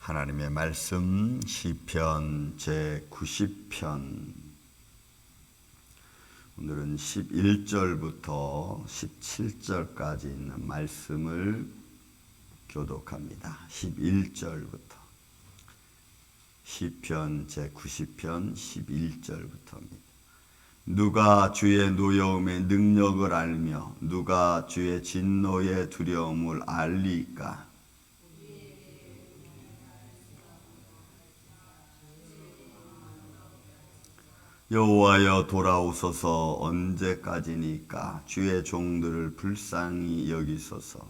하나님의 말씀 시편 제90편 오늘은 11절부터 17절까지 있는 말씀을 교독합니다. 11절부터 시편 제90편 11절부터입니다. 누가 주의 노여움의 능력을 알며 누가 주의 진노의 두려움을 알리까? 여호와여 돌아오소서. 언제까지니까? 주의 종들을 불쌍히 여기소서.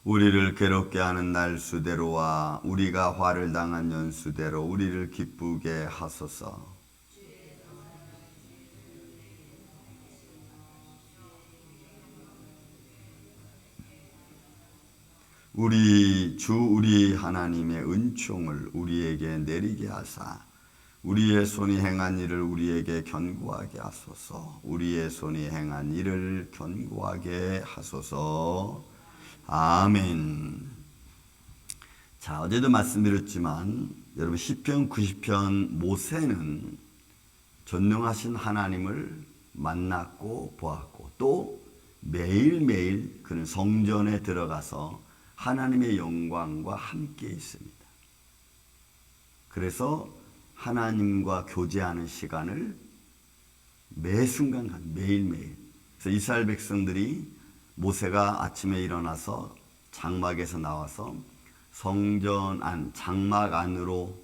우리를 괴롭게 하는 날 수대로와 우리가 화를 당한 연수대로 우리를 기쁘게 하소서. 우리 하나님의 은총을 우리에게 내리게 하사 우리의 손이 행한 일을 우리에게 견고하게 하소서. 우리의 손이 행한 일을 견고하게 하소서. 아멘. 자, 어제도 말씀드렸지만 여러분 시편 90편 모세는 전능하신 하나님을 만났고 보았고 또 매일매일 그는 성전에 들어가서 하나님의 영광과 함께 있습니다. 그래서 하나님과 교제하는 시간을 매 순간 매일매일. 그래서 이스라엘 백성들이 모세가 아침에 일어나서 장막에서 나와서 성전 안 장막 안으로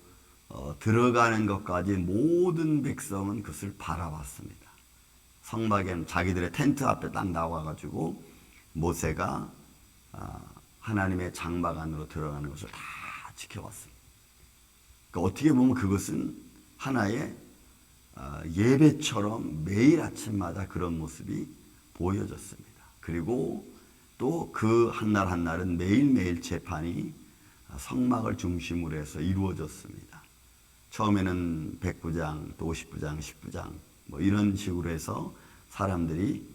들어가는 것까지 모든 백성은 그것을 바라봤습니다. 성막에는 자기들의 텐트 앞에 딱 나와가지고 모세가 하나님의 장막 안으로 들어가는 것을 다 지켜봤습니다. 그러니까 어떻게 보면 그것은 하나의 예배처럼 매일 아침마다 그런 모습이 보여졌습니다. 그리고 또 그 한날 한날은 매일매일 재판이 성막을 중심으로 해서 이루어졌습니다. 처음에는 109장, 또 59장, 10부장 뭐 이런 식으로 해서 사람들이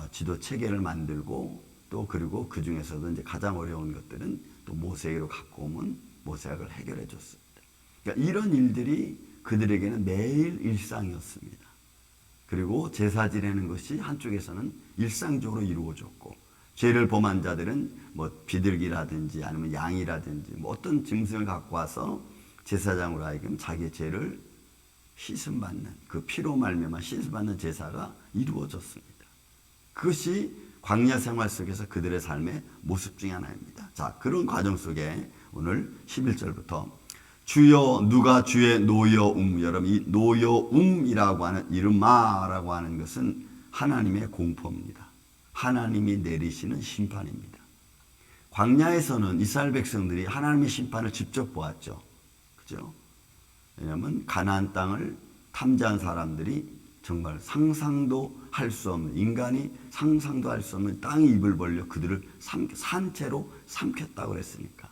지도 체계를 만들고 또 그리고 그 중에서도 이제 가장 어려운 것들은 또 모세에게로 갖고 오면 모세가 그걸 해결해 줬습니다. 그러니까 이런 일들이 그들에게는 매일 일상이었습니다. 그리고 제사 지내는 것이 한쪽에서는 일상적으로 이루어졌고 죄를 범한 자들은 뭐 비둘기라든지 아니면 양이라든지 뭐 어떤 짐승을 갖고 와서 제사장으로 하여금 자기의 죄를 씻음받는 그 피로 말미암아 씻음받는 제사가 이루어졌습니다. 그것이 광야 생활 속에서 그들의 삶의 모습 중에 하나입니다. 자, 그런 과정 속에 오늘 11절부터 주여 누가 주의 노여움, 여러분 이 노여움이라고 하는 이르마라고 하는 것은 하나님의 공포입니다. 하나님이 내리시는 심판입니다. 광야에서는 이스라엘 백성들이 하나님의 심판을 직접 보았죠. 그죠? 왜냐하면 가나안 땅을 탐지한 사람들이 정말 상상도 할 수 없는, 인간이 상상도 할 수 없는 땅이 입을 벌려 그들을 산채로 삼켰다고 그랬으니까.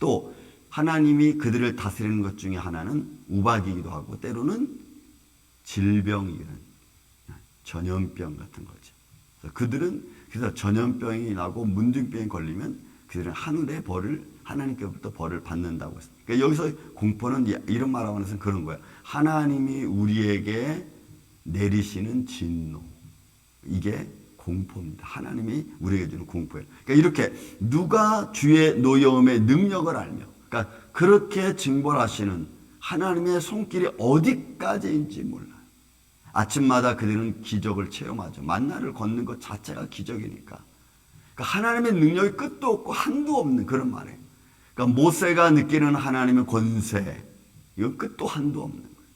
또 하나님이 그들을 다스리는 것 중에 하나는 우박이기도 하고 때로는 질병이기는 전염병 같은 거죠. 그들은 그래서 전염병이 나고 문둥병이 걸리면 그들은 하늘의 벌을 하나님께로부터 벌을 받는다고 했습니다. 그러니까 여기서 공포는 이런 말하고 나서 그런 거예요. 하나님이 우리에게 내리시는 진노. 이게 공포입니다. 하나님이 우리에게 주는 공포예요. 그러니까 이렇게 누가 주의 노여움의 능력을 알며, 그러니까 그렇게 징벌하시는 하나님의 손길이 어디까지인지 몰라요. 아침마다 그들은 기적을 체험하죠. 만나를 걷는 것 자체가 기적이니까. 그러니까 하나님의 능력이 끝도 없고 한도 없는 그런 말이에요. 그러니까 모세가 느끼는 하나님의 권세, 이건 끝도 한도 없는 거예요.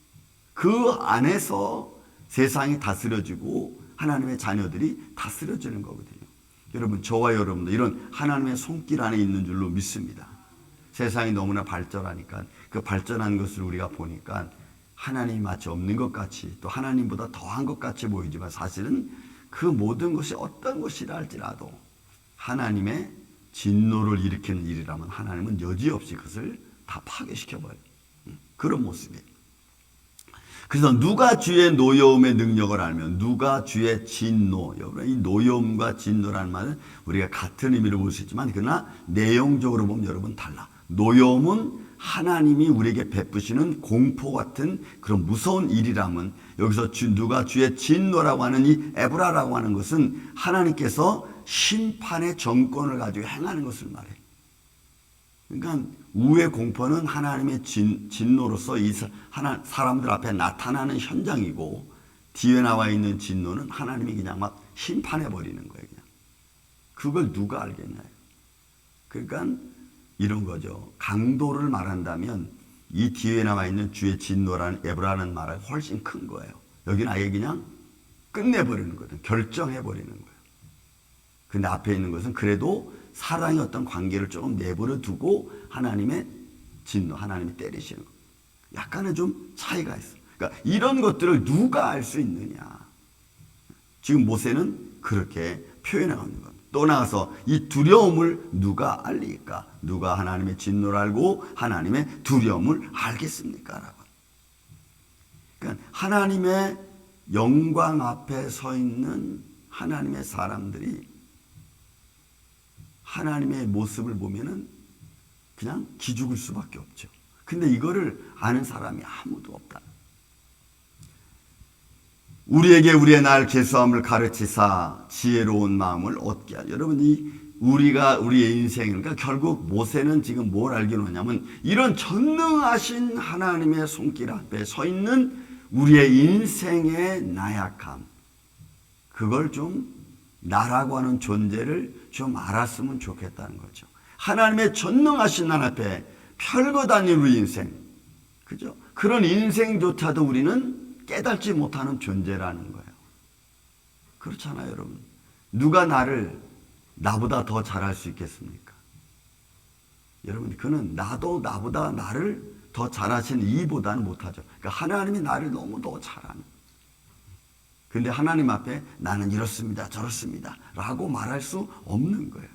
그 안에서 세상이 다스려지고 하나님의 자녀들이 다스려지는 거거든요. 여러분, 저와 여러분도 이런 하나님의 손길 안에 있는 줄로 믿습니다. 세상이 너무나 발전하니까 그 발전한 것을 우리가 보니까 하나님이 마치 없는 것 같이 또 하나님보다 더한 것 같이 보이지만 사실은 그 모든 것이 어떤 것이라 할지라도 하나님의 진노를 일으키는 일이라면 하나님은 여지없이 그것을 다 파괴시켜버려요. 그런 모습이에요. 그래서 누가 주의 노여움의 능력을 알면 누가 주의 진노, 여러분 이 노여움과 진노라는 말은 우리가 같은 의미로 볼 수 있지만 그러나 내용적으로 보면 여러분 달라. 노여움은 하나님이 우리에게 베푸시는 공포 같은 그런 무서운 일이라면 여기서 누가 주의 진노라고 하는 이 에브라라고 하는 것은 하나님께서 심판의 정권을 가지고 행하는 것을 말해. 그러니까 우의 공포는 하나님의 진노로서 이 사람들 앞에 나타나는 현장이고 뒤에 나와 있는 진노는 하나님이 그냥 막 심판해 버리는 거예요. 그냥. 그걸 누가 알겠나요? 그러니까 이런 거죠. 강도를 말한다면 이 뒤에 나와 있는 주의 진노라는 에브라는 말은 훨씬 큰 거예요. 여기는 아예 그냥 끝내버리는 거거든. 결정해버리는 거예요. 근데 앞에 있는 것은 그래도 사랑의 어떤 관계를 조금 내버려 두고 하나님의 진노, 하나님이 때리시는 거. 약간의 좀 차이가 있어. 그러니까 이런 것들을 누가 알 수 있느냐. 지금 모세는 그렇게 표현하고 있는 겁니다. 또 나가서 이 두려움을 누가 알리까? 누가 하나님의 진노를 알고 하나님의 두려움을 알겠습니까? 라고. 그러니까 하나님의 영광 앞에 서 있는 하나님의 사람들이 하나님의 모습을 보면은 그냥 기죽을 수밖에 없죠. 근데 이거를 아는 사람이 아무도 없다. 우리에게 우리의 날 계수함을 가르치사 지혜로운 마음을 얻게 하죠. 여러분 우리가 우리의 인생을 그러니까 결국 모세는 지금 뭘 알기로 하냐면 이런 전능하신 하나님의 손길 앞에 서 있는 우리의 인생의 나약함 그걸 좀 나라고 하는 존재를 좀 알았으면 좋겠다는 거죠. 하나님의 전능하신 하나님 앞에 별것 아닌 우리 인생, 그죠? 그런 인생조차도 우리는 깨닫지 못하는 존재라는 거예요. 그렇잖아요, 여러분. 누가 나보다 더 잘할 수 있겠습니까? 여러분, 그는 나보다 나를 더 잘하시는 이보다는 못하죠. 그러니까 하나님이 나를 너무 더 잘하는. 근데 하나님 앞에 나는 이렇습니다, 저렇습니다 라고 말할 수 없는 거예요.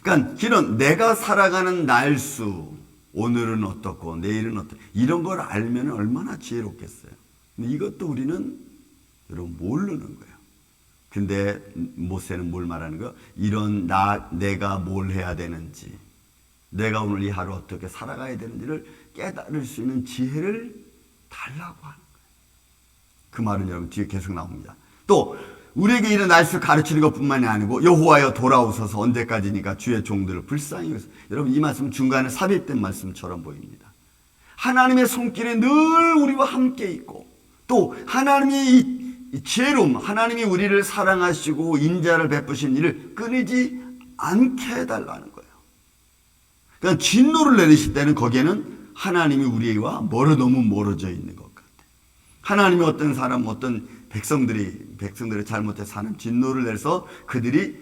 그러니까 이런 내가 살아가는 날수, 오늘은 어떻고 내일은 어떻고 이런 걸 알면 얼마나 지혜롭겠어요. 근데 이것도 우리는 여러분 모르는 거예요. 근데 모세는 뭘 말하는 거예요? 이런 내가 뭘 해야 되는지, 내가 오늘 이 하루 어떻게 살아가야 되는지를 깨달을 수 있는 지혜를 달라고 하는 거예요. 그 말은 여러분 뒤에 계속 나옵니다. 또 우리에게 이런 날수 가르치는 것뿐만이 아니고 여호와여 돌아오소서 언제까지니까 주의 종들을 불쌍히 여기서 여러분 이 말씀은 중간에 삽입된 말씀처럼 보입니다. 하나님의 손길이 늘 우리와 함께 있고 또 하나님이 이 지혜로움 하나님이 우리를 사랑하시고 인자를 베푸신 일을 끊이지 않게 해달라는 거예요. 그러니까 진노를 내리실 때는 거기에는 하나님이 우리와 너무 멀어져 있는 것 같아요. 하나님이 어떤 사람 어떤 백성들이 잘못해서 하는 진노를 내서 그들이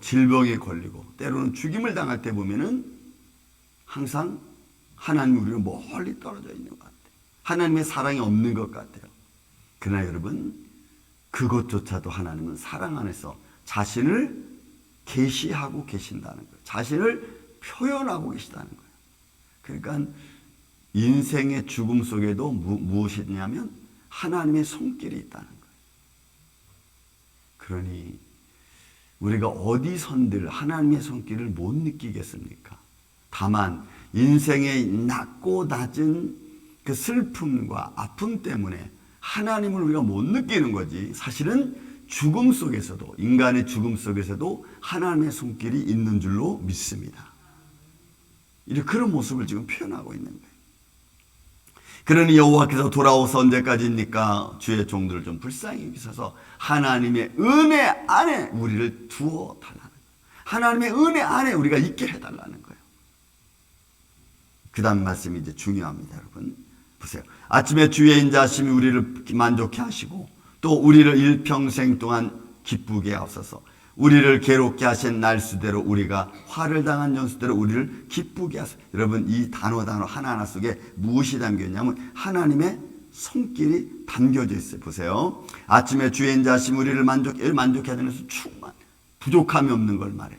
질병에 걸리고 때로는 죽임을 당할 때 보면은 항상 하나님이 우리를 멀리 떨어져 있는 것 같아요. 하나님의 사랑이 없는 것 같아요. 그러나 여러분 그것조차도 하나님은 사랑 안에서 자신을 계시하고 계신다는 거예요. 자신을 표현하고 계시다는 거예요. 그러니까 인생의 죽음 속에도 무엇이 있냐면 하나님의 손길이 있다는 거예요. 그러니 우리가 어디선들 하나님의 손길을 못 느끼겠습니까? 다만 인생의 낮고 낮은 그 슬픔과 아픔 때문에 하나님을 우리가 못 느끼는 거지 사실은 죽음 속에서도 인간의 죽음 속에서도 하나님의 손길이 있는 줄로 믿습니다. 이렇게 그런 모습을 지금 표현하고 있는 거예요. 그러니 여호와께서 돌아오서 언제까지입니까? 주의 종들을 좀 불쌍히 여기셔서 하나님의 은혜 안에 우리를 두어 달라는 거예요. 하나님의 은혜 안에 우리가 있게 해달라는 거예요. 그 다음 말씀이 이제 중요합니다, 여러분. 보세요. 아침에 주의 인자하심이 우리를 만족해 하시고 또 우리를 일평생 동안 기쁘게 하옵소서. 우리를 괴롭게 하신 날수대로 우리가 화를 당한 연수대로 우리를 기쁘게 하소서. 여러분 이 단어 하나하나 속에 무엇이 담겨 있냐면 하나님의 손길이 담겨져 있어요. 보세요. 아침에 주의 인자하심이 우리를 만족해 하는 것은 충만 부족함이 없는 걸 말해.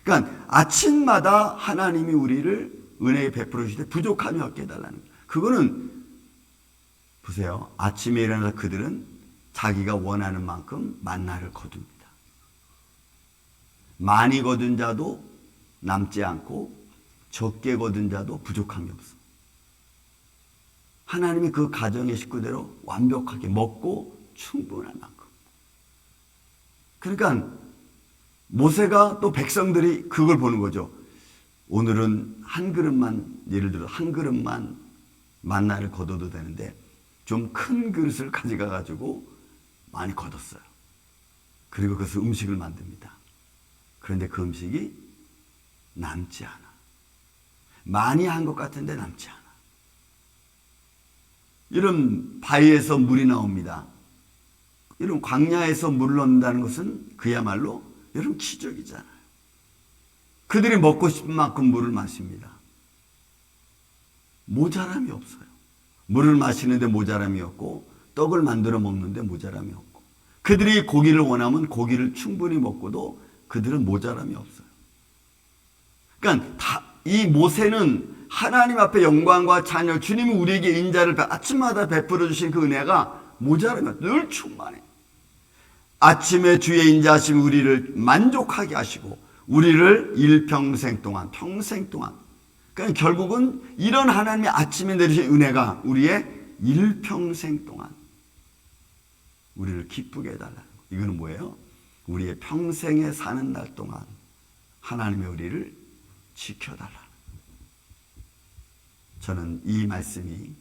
그러니까 아침마다 하나님이 우리를 은혜에 베풀어 주실 때 부족함이 없게 해달라는 거예요. 그거는 보세요. 아침에 일어나서 그들은 자기가 원하는 만큼 만나를 거둡니다. 많이 거둔 자도 남지 않고 적게 거둔 자도 부족함이 없어. 하나님이 그 가정의 식구대로 완벽하게 먹고 충분할 만큼. 그러니까 모세가 또 백성들이 그걸 보는 거죠. 오늘은 한 그릇만, 예를 들어 한 그릇만 만나를 거둬도 되는데 좀 큰 그릇을 가져가 가지고 많이 거뒀어요. 그리고 그것을 음식을 만듭니다. 그런데 그 음식이 남지 않아. 많이 한 것 같은데 남지 않아. 이런 바위에서 물이 나옵니다. 이런 광야에서 물을 얻는다는 것은 그야말로 여러분 기적이잖아요. 그들이 먹고 싶은 만큼 물을 마십니다. 모자람이 없어요. 물을 마시는데 모자람이 없고 떡을 만들어 먹는데 모자람이 없고 그들이 고기를 원하면 고기를 충분히 먹고도 그들은 모자람이 없어요. 그러니까 이 모세는 하나님 앞에 영광과 찬양, 주님이 우리에게 인자를 아침마다 베풀어 주신 그 은혜가 모자라면 늘 충만해. 아침에 주의 인자하심이 우리를 만족하게 하시고 우리를 일평생 동안, 평생 동안. 그러니까 결국은 이런 하나님의 아침에 내리신 은혜가 우리의 일평생 동안 우리를 기쁘게 해달라는 거. 이거는 뭐예요? 우리의 평생에 사는 날 동안 하나님의 우리를 지켜달라는 거. 저는 이 말씀이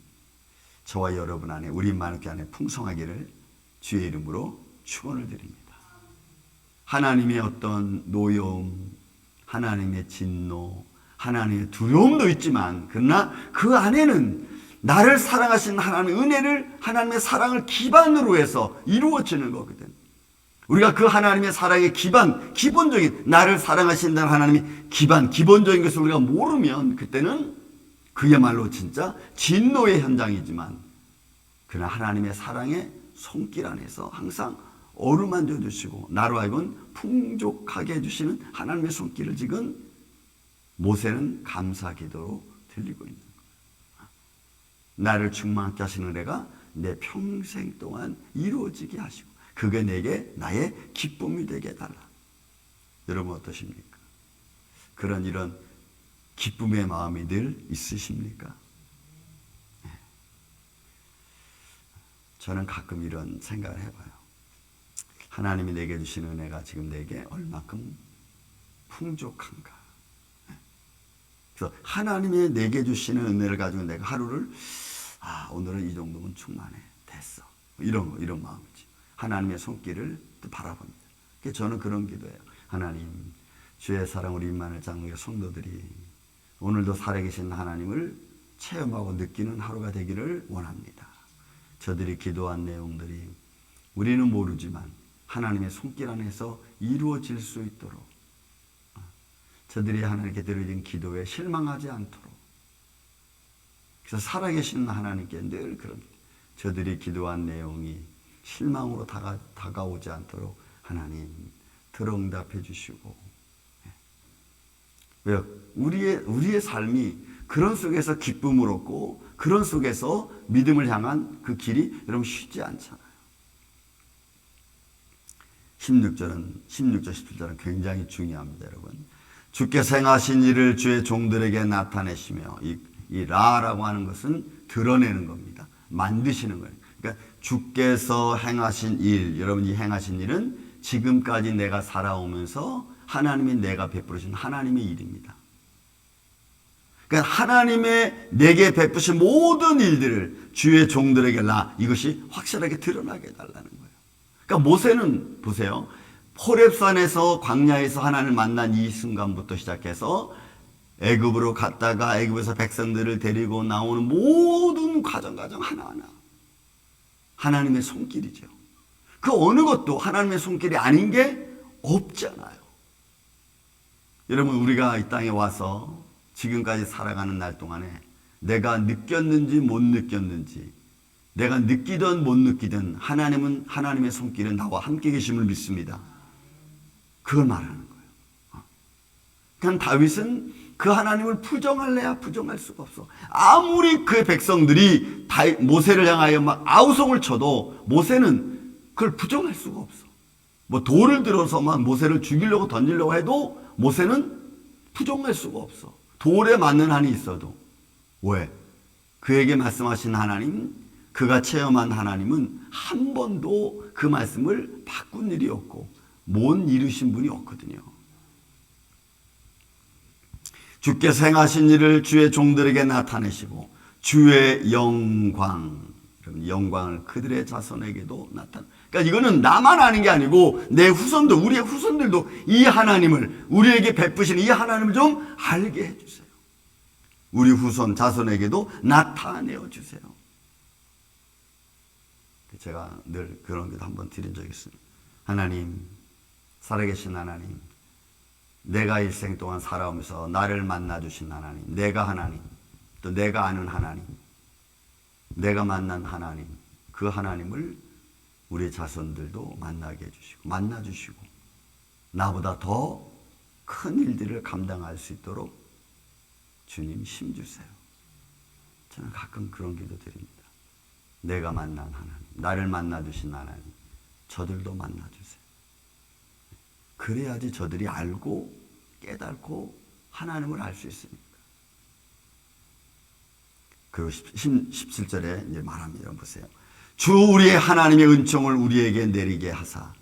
저와 여러분 안에, 우리 마누께 안에 풍성하기를 주의 이름으로 축원을 드립니다. 하나님의 어떤 노여움, 하나님의 진노, 하나님의 두려움도 있지만 그러나 그 안에는 나를 사랑하신 하나님의 은혜를, 하나님의 사랑을 기반으로 해서 이루어지는 거거든. 우리가 그 하나님의 사랑의 기반, 기본적인 나를 사랑하신다는 하나님의 기반, 기본적인 것을 우리가 모르면 그때는 그야말로 진짜 진노의 현장이지만 그러나 하나님의 사랑의 손길 안에서 항상 어루만져 주시고 나로 하여금 풍족하게 해주시는 하나님의 손길을 지금 모세는 감사 기도로 들리고 있는 거예요. 나를 충만케 하시는 은혜가 내 평생 동안 이루어지게 하시고 그게 내게 나의 기쁨이 되게 해달라. 여러분 어떠십니까? 그런 이런 기쁨의 마음이 늘 있으십니까? 네. 저는 가끔 이런 생각을 해봐요. 하나님이 내게 주신 은혜가 지금 내게 얼마큼 풍족한가. 그래서 하나님이 내게 주시는 은혜를 가지고 내가 하루를 오늘은 이 정도면 충만해. 됐어. 이런 마음이지. 하나님의 손길을 또 바라봅니다. 그래서 저는 그런 기도예요. 하나님, 주의 사랑 우리 임마누엘 장로교 성도들이 오늘도 살아계신 하나님을 체험하고 느끼는 하루가 되기를 원합니다. 저들이 기도한 내용들이 우리는 모르지만 하나님의 손길 안에서 이루어질 수 있도록 저들이 하나님께 드려진 기도에 실망하지 않도록 그래서 살아계신 하나님께 늘 그런 저들이 기도한 내용이 실망으로 다가오지 않도록 하나님 들어응답해 주시고 왜요? 우리의 삶이 그런 속에서 기쁨을 얻고 그런 속에서 믿음을 향한 그 길이 여러분 쉽지 않잖아요. 16절, 17절은 굉장히 중요합니다, 여러분. 주께서 행하신 일을 주의 종들에게 나타내시며 이 라라고 하는 것은 드러내는 겁니다. 만드시는 거예요. 그러니까 주께서 행하신 일, 여러분 이 행하신 일은 지금까지 내가 살아오면서 하나님이 내가 베푸신 하나님의 일입니다. 그러니까 하나님의 내게 베푸신 모든 일들을 주의 종들에게 이것이 확실하게 드러나게 해달라는 거예요. 그러니까 모세는 보세요. 호렙산에서 광야에서 하나님을 만난 이 순간부터 시작해서 애굽으로 갔다가 애굽에서 백성들을 데리고 나오는 모든 과정 하나하나 하나님의 손길이죠. 그 어느 것도 하나님의 손길이 아닌 게 없잖아요. 여러분 우리가 이 땅에 와서 지금까지 살아가는 날 동안에 내가 느꼈는지 못 느꼈는지 내가 느끼든 못 느끼든 하나님은 하나님의 손길은 나와 함께 계심을 믿습니다. 그걸 말하는 거예요. 그냥 다윗은 그 하나님을 부정할래야 부정할 수가 없어. 아무리 그 백성들이 모세를 향하여 막 아우성을 쳐도 모세는 그걸 부정할 수가 없어. 뭐 돌을 들어서만 모세를 죽이려고 던지려고 해도 모세는 부정할 수가 없어. 돌에 맞는 한이 있어도. 왜? 그에게 말씀하신 하나님, 그가 체험한 하나님은 한 번도 그 말씀을 바꾼 일이 없고 못 이루신 분이 없거든요. 주께서 행하신 일을 주의 종들에게 나타내시고 주의 영광을 그들의 자손에게도 나타내. 그러니까 이거는 나만 아는 게 아니고 내 후손들, 우리의 후손들도 이 하나님을, 우리에게 베푸시는 이 하나님을 좀 알게 해주세요. 우리 후손 자손에게도 나타내어 주세요. 제가 늘 그런 기도 한번 드린 적이 있습니다. 하나님, 살아계신 하나님, 내가 일생 동안 살아오면서 나를 만나주신 하나님, 내가 하나님, 또 내가 아는 하나님, 내가 만난 하나님, 그 하나님을 우리 자손들도 만나게 해주시고 만나주시고 나보다 더 큰 일들을 감당할 수 있도록 주님 힘주세요. 저는 가끔 그런 기도 드립니다. 내가 만난 하나님, 나를 만나주신 하나님, 저들도 만나주세요. 그래야지 저들이 알고 깨닫고 하나님을 알 수 있습니다. 그리고 17절에 이제 말합니다. 여러분 보세요. 주 우리의 하나님의 은총을 우리에게 내리게 하사.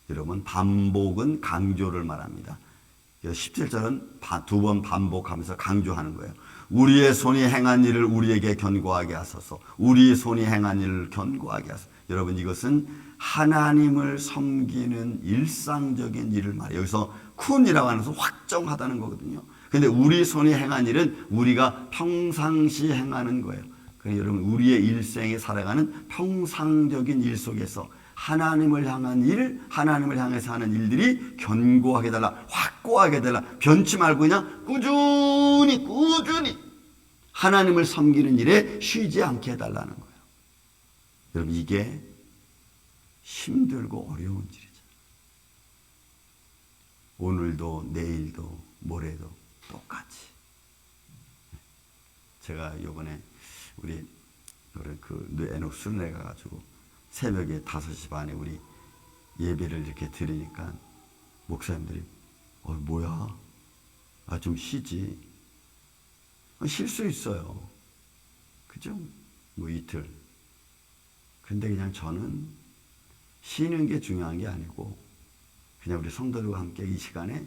여러분 반복은 강조를 말합니다. 17절은 두 번 반복하면서 강조하는 거예요. 우리의 손이 행한 일을 우리에게 견고하게 하소서. 우리의 손이 행한 일을 견고하게 하소서. 여러분 이것은 하나님을 섬기는 일상적인 일을 말해요. 여기서 쿤이라고 하는 것은 확정하다는 거거든요. 근데 우리 손이 행한 일은 우리가 평상시 행하는 거예요. 그러니까 여러분 우리의 일생에 살아가는 평상적인 일 속에서 하나님을 향한 일, 하나님을 향해서 하는 일들이 견고하게 달라, 확고하게 달라, 변치 말고 그냥 꾸준히 하나님을 섬기는 일에 쉬지 않게 해달라는 거예요. 여러분 이게 힘들고 어려운 일이죠. 오늘도 내일도 모레도 똑같이. 제가 요번에 우리 그 에녹 순례 가가지고 새벽에 5시 반에 우리 예배를 이렇게 드리니까 목사님들이 뭐야? 좀 쉬지. 쉴 수 있어요. 그죠? 뭐 이틀. 근데 그냥 저는 쉬는 게 중요한 게 아니고 그냥 우리 성도들과 함께 이 시간에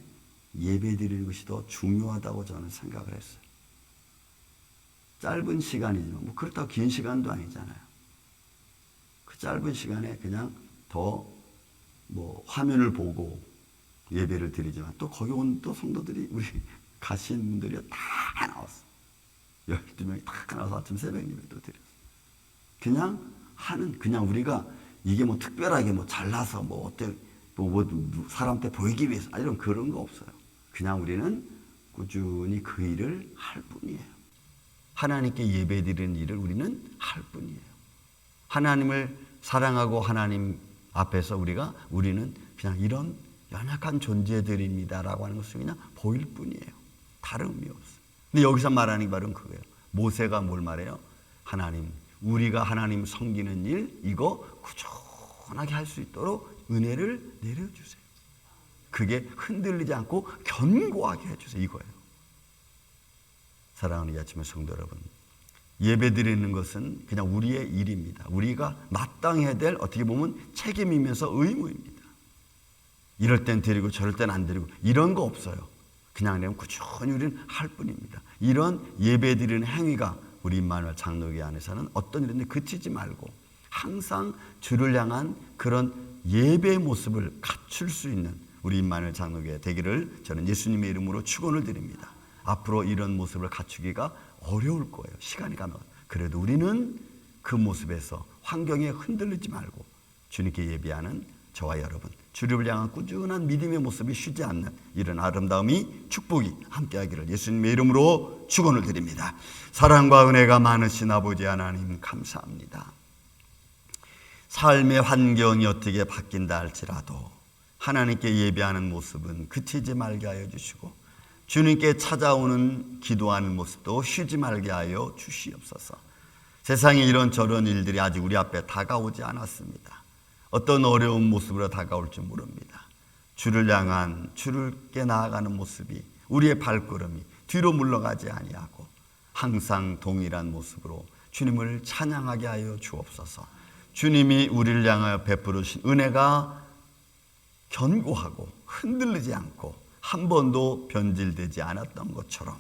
예배 드리는 것이 더 중요하다고 저는 생각을 했어요. 짧은 시간이지만 뭐 그렇다고 긴 시간도 아니잖아요. 그 짧은 시간에 그냥 더 뭐 화면을 보고 예배를 드리지만 또 거기 온 또 성도들이 우리 가신 분들이 다 나왔어. 12명이 다 나와서 아침 새벽 예배도 드렸어. 그냥 우리가 이게 뭐 특별하게 뭐 잘나서 뭐 어때 뭐 사람한테 보이기 위해서 이런 그런 거 없어요. 그냥 우리는 꾸준히 그 일을 할 뿐이에요. 하나님께 예배드리는 일을 우리는 할 뿐이에요. 하나님을 사랑하고 하나님 앞에서 우리는 그냥 이런 연약한 존재들입니다라고 하는 것을 그냥 보일 뿐이에요. 다른 의미 없어요. 근데 여기서 말하는 게 바로 그거예요. 모세가 뭘 말해요? 하나님, 우리가 하나님 섬기는 일 이거 꾸준하게 할 수 있도록 은혜를 내려주세요. 그게 흔들리지 않고 견고하게 해주세요. 이거예요. 사랑하는 이 아침의 성도 여러분, 예배 드리는 것은 그냥 우리의 일입니다. 우리가 마땅해야 될 어떻게 보면 책임이면서 의무입니다. 이럴 땐 드리고 저럴 땐 안 드리고 이런 거 없어요. 그냥 꾸준히 우리는 할 뿐입니다. 이런 예배 드리는 행위가 우리 임마누엘 장로교회 안에서는 어떤 일인지 그치지 말고 항상 주를 향한 그런 예배의 모습을 갖출 수 있는 우리 임마누엘 장로교회 되기를 저는 예수님의 이름으로 축원을 드립니다. 앞으로 이런 모습을 갖추기가 어려울 거예요. 시간이 가면. 그래도 우리는 그 모습에서 환경에 흔들리지 말고 주님께 예배하는 저와 여러분, 주를 향한 꾸준한 믿음의 모습이 쉬지 않는 이런 아름다움이 축복이 함께하기를 예수님의 이름으로 축원을 드립니다. 사랑과 은혜가 많으신 아버지 하나님 감사합니다. 삶의 환경이 어떻게 바뀐다 할지라도 하나님께 예배하는 모습은 그치지 말게 하여 주시고 주님께 찾아오는 기도하는 모습도 쉬지 말게 하여 주시옵소서. 세상에 이런저런 일들이 아직 우리 앞에 다가오지 않았습니다. 어떤 어려운 모습으로 다가올지 모릅니다. 주를 향한, 주를께 나아가는 모습이, 우리의 발걸음이 뒤로 물러가지 아니하고 항상 동일한 모습으로 주님을 찬양하게 하여 주옵소서. 주님이 우리를 향하여 베푸르신 은혜가 견고하고 흔들리지 않고 한 번도 변질되지 않았던 것처럼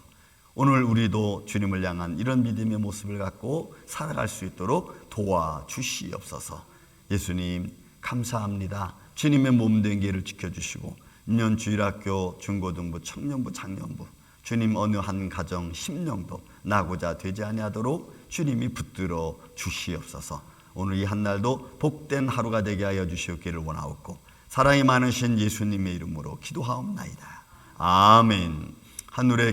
오늘 우리도 주님을 향한 이런 믿음의 모습을 갖고 살아갈 수 있도록 도와주시옵소서. 예수님 감사합니다. 주님의 몸된 길을 지켜주시고 년 주일학교, 중고등부, 청년부, 장년부 주님 어느 한 가정 심령도 나고자 되지 아니하도록 주님이 붙들어 주시옵소서. 오늘 이 한날도 복된 하루가 되게 하여 주시옵기를 원하옵고 사랑이 많으신 예수님의 이름으로 기도하옵나이다. 아멘. 하늘에